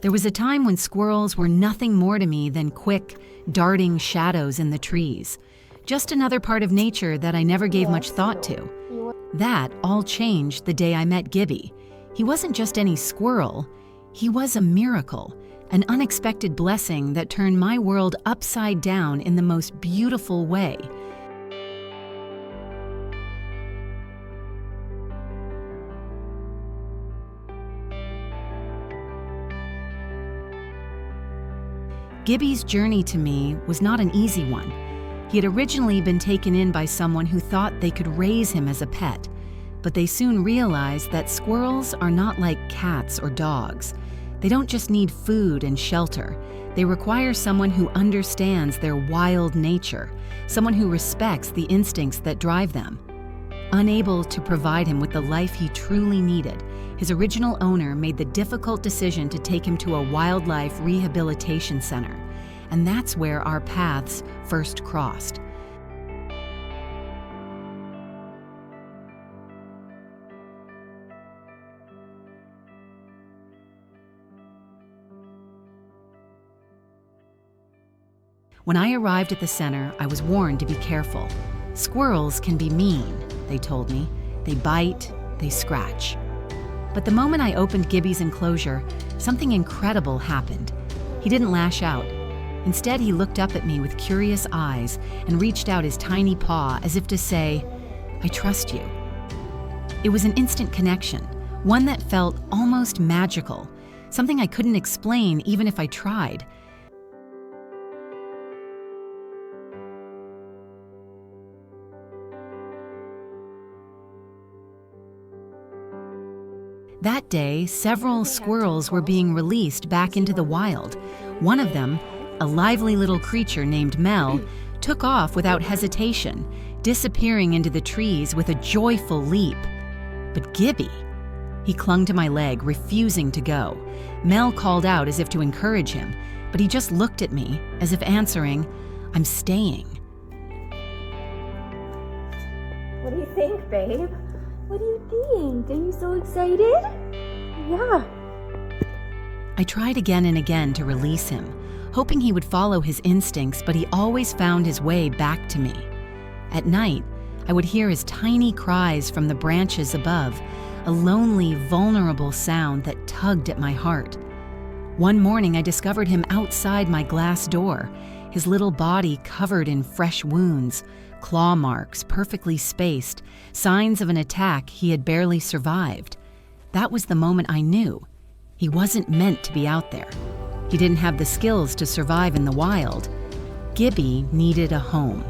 There was a time when squirrels were nothing more to me than quick, darting shadows in the trees. Just another part of nature that I never gave much thought to. That all changed the day I met Gibby. He wasn't just any squirrel, he was a miracle, an unexpected blessing that turned my world upside down in the most beautiful way. Gibby's journey to me was not an easy one. He had originally been taken in by someone who thought they could raise him as a pet, but they soon realized that squirrels are not like cats or dogs. They don't just need food and shelter. They require someone who understands their wild nature, someone who respects the instincts that drive them. Unable to provide him with the life he truly needed, his original owner made the difficult decision to take him to a wildlife rehabilitation center, and that's where our paths first crossed. When I arrived at the center, I was warned to be careful. Squirrels can be mean, they told me. They bite, they scratch. But the moment I opened Gibby's enclosure, something incredible happened. He didn't lash out. Instead, he looked up at me with curious eyes and reached out his tiny paw as if to say, "I trust you." It was an instant connection, one that felt almost magical, something I couldn't explain even if I tried. That day, several squirrels were being released back into the wild. One of them, a lively little creature named Mel, took off without hesitation, disappearing into the trees with a joyful leap. But Gibby, he clung to my leg, refusing to go. Mel called out as if to encourage him, but he just looked at me as if answering, "I'm staying." What do you think, babe? What do you think? Are you so excited? Yeah. I tried again and again to release him, hoping he would follow his instincts, but he always found his way back to me. At night, I would hear his tiny cries from the branches above, a lonely, vulnerable sound that tugged at my heart. One morning, I discovered him outside my glass door, his little body covered in fresh wounds, claw marks perfectly spaced, signs of an attack he had barely survived. That was the moment I knew. He wasn't meant to be out there. He didn't have the skills to survive in the wild. Gibby needed a home.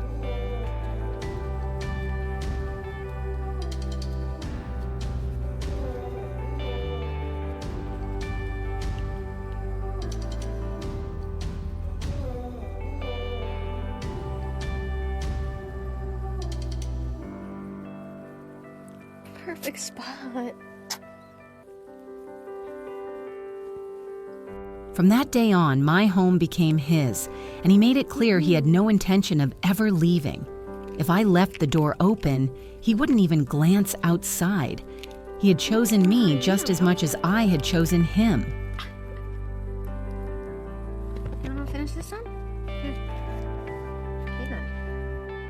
Perfect spot. From that day on, my home became his, and he made it clear he had no intention of ever leaving. If I left the door open, he wouldn't even glance outside. He had chosen me just as much as I had chosen him. You want to finish this one? Here. Okay then.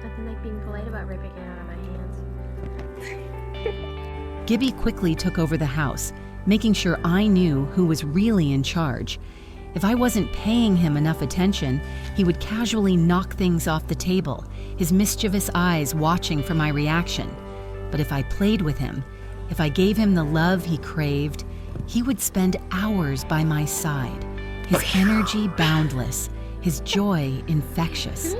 Nothing like being polite about ripping it out of my hands. Gibby quickly took over the house, making sure I knew who was really in charge. If I wasn't paying him enough attention, he would casually knock things off the table, his mischievous eyes watching for my reaction. But if I played with him, if I gave him the love he craved, he would spend hours by my side, his energy boundless, his joy infectious.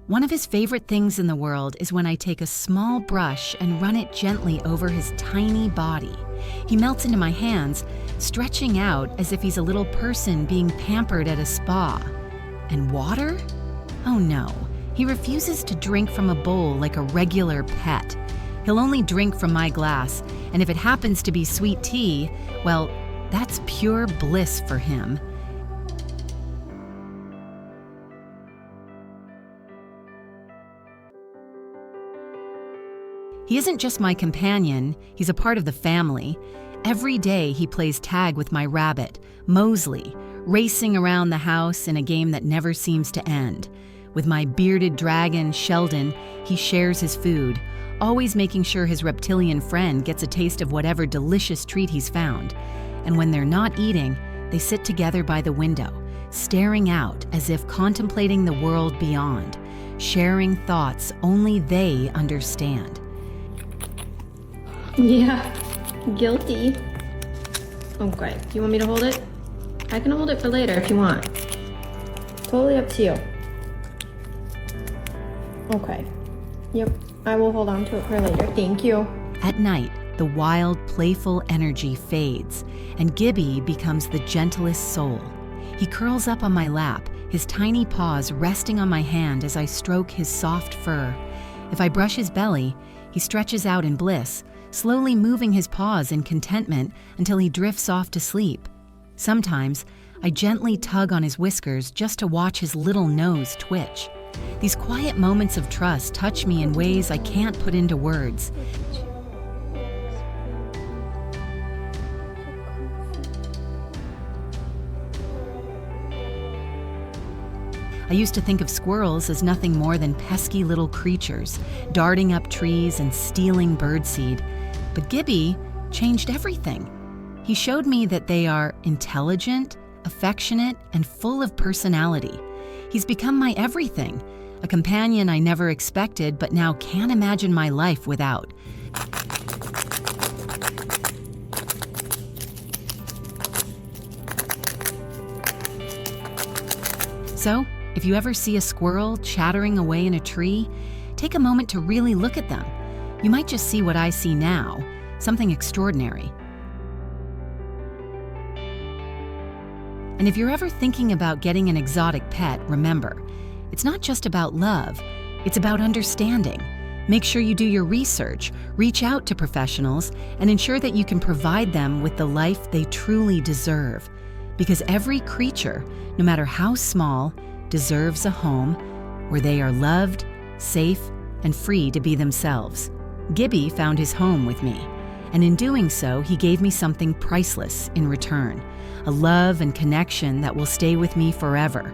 One of his favorite things in the world is when I take a small brush and run it gently over his tiny body. He melts into my hands, stretching out as if he's a little person being pampered at a spa. And water? Oh no, he refuses to drink from a bowl like a regular pet. He'll only drink from my glass, and if it happens to be sweet tea, well, That's pure bliss for him. He isn't just my companion, he's a part of the family. Every day he plays tag with my rabbit, Mosley, racing around the house in a game that never seems to end. With my bearded dragon, Sheldon, he shares his food, always making sure his reptilian friend gets a taste of whatever delicious treat he's found. And when they're not eating, they sit together by the window, staring out as if contemplating the world beyond, sharing thoughts only they understand. Yeah, guilty. Okay, do you want me to hold it? I can hold it for later if you want. Totally up to you. Okay. Yep, I will hold on to it for later. Thank you. At night, the wild, playful energy fades, and Gibby becomes the gentlest soul. He curls up on my lap, his tiny paws resting on my hand as I stroke his soft fur. If I brush his belly, he stretches out in bliss, slowly moving his paws in contentment until he drifts off to sleep. Sometimes, I gently tug on his whiskers just to watch his little nose twitch. These quiet moments of trust touch me in ways I can't put into words. I used to think of squirrels as nothing more than pesky little creatures, darting up trees and stealing birdseed. But Gibby changed everything. He showed me that they are intelligent, affectionate, and full of personality. He's become my everything, a companion I never expected but now can't imagine my life without. So, if you ever see a squirrel chattering away in a tree, take a moment to really look at them. You might just see what I see now, something extraordinary. And if you're ever thinking about getting an exotic pet, remember, it's not just about love, it's about understanding. Make sure you do your research, reach out to professionals, and ensure that you can provide them with the life they truly deserve. Because every creature, no matter how small, deserves a home where they are loved, safe, and free to be themselves. Gibby found his home with me, and in doing so, he gave me something priceless in return, a love and connection that will stay with me forever.